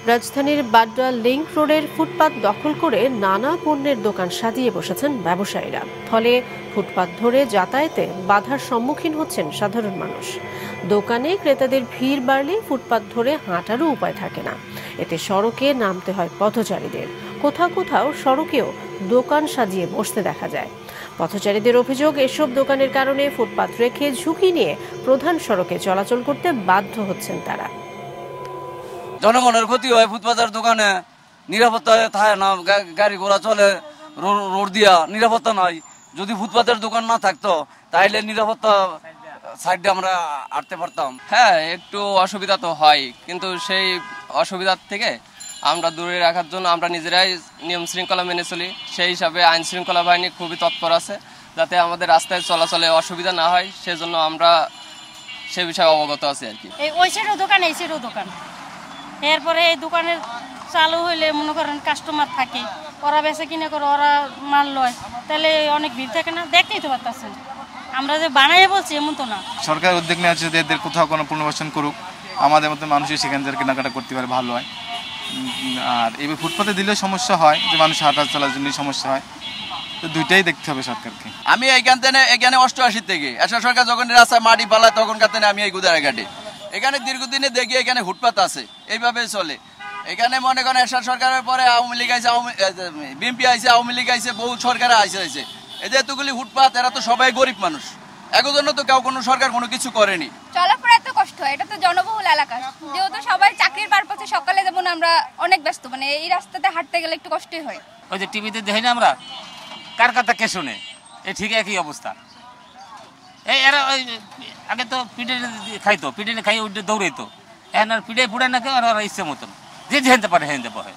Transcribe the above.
রাজধানীর বাড্ডা লিংক রোডের ফুটপাত দখল করে নানা পণ্যের দোকান সাজিয়ে বসেছেন ব্যবসায়ীরা। ফলে ফুটপাত ধরে যাতায়াতে বাধার সম্মুখীন হচ্ছেন সাধারণ মানুষ। দোকানে ক্রেতাদের ভিড় বাড়লে ফুটপাত ধরে হাঁটারও উপায় থাকে না। এতে সড়কে নামতে হয় পথচারীদের। কোথাও কোথাও সড়কেও দোকান সাজিয়ে বসতে দেখা যায়। পথচারীদের অভিযোগ, এসব দোকানের কারণে ফুটপাত রেখে ঝুঁকি নিয়ে প্রধান সড়কে চলাচল করতে বাধ্য হচ্ছেন তারা। জনগণের ক্ষতি হয়, ফুটপাতের দোকানে নিরাপত্তা থাকে না, গাড়ি ঘোড়া চলে রোড দিয়া, নিরাপত্তা নাই। যদি ফুটপাতের দোকান না থাকতো তাহলে নিরাপত্তা সাইডে আমরা হাঁটতে পারতাম। হ্যাঁ, একটু অসুবিধা তো হয়, কিন্তু সেই অসুবিধার থেকে আমরা দূরে রাখার জন্য আমরা নিজেরাই নিয়ম শৃঙ্খলা মেনে চলি। সেই হিসাবে আইন শৃঙ্খলা বাহিনী খুবই তৎপর আছে, যাতে আমাদের রাস্তায় চলাচলে অসুবিধা না হয়, সেজন্য আমরা সে বিষয়ে অবগত আছি আর কি। ওই সাইডেও দোকান, এই সাইডেও দোকান, এরপরে এই দোকানের চালু হইলে মনে করেন কাস্টমার থাকে, ওরা বেচে কিনে করে, ওরা মাল লয়, তাহলে অনেক ভিড় থাকে না। দেখতেই তো পারতেছেন, আমরা যে বানাই বলছি এমন তো না। সরকার উদ্যোগ নেওয়া হচ্ছে, এদের কোথাও কোনো পুনর্বাসন করুক, আমাদের মতো মানুষই সেখান থেকে কেনাকাটা করতে পারে, ভালো হয়। আর এবার ফুটপাতে দিলেও সমস্যা হয়, যে মানুষ হাঁটা চলার জন্যই সমস্যা হয়। তো দুইটাই দেখতে হবে সরকারকে। আমি এখানে 88 থেকে এরশাদ সরকার যখন রাস্তায় মাটি পালায় তখনকার থেকে আমি এই গুদারাঘাটে এখানে দীর্ঘদিনে দেখি এখানে ফুটপাত আছে, এইভাবে চলে। এখানে মনে করেন এরশাদ সরকারের পরে আওয়ামী লীগ আইছে, বিএনপি আইছে, আওয়ামী লীগ আইছে, বহু সরকার আইছে। এদের এতগুলি ফুটপাত, এরা তো সবাই গরিব মানুষ, এর জন্য তো কেউ কোনো সরকার কোনো কিছু করেনি। চলাফেরা এত কষ্ট হয়, এটা তো জনবহুল এলাকা, যেহেতু সবাই চাকরির পারপাসে সকালে যেমন আমরা অনেক ব্যস্ত, মানে এই রাস্তাতে হাঁটতে গেলে একটু কষ্টই হয়। ওই যে টিভিতে দেখি না আমরা, কার কথা কে শুনে, এই ঠিক একই অবস্থা। এই এরা ওই আগে তো পিঠে খাইতো, পিঠে খাই দৌড়াইতো, এখন আর পিঠে পুড়ে না কেউ, আর ইচ্ছে মতন যে হেনতে পারে হেনতে পারে।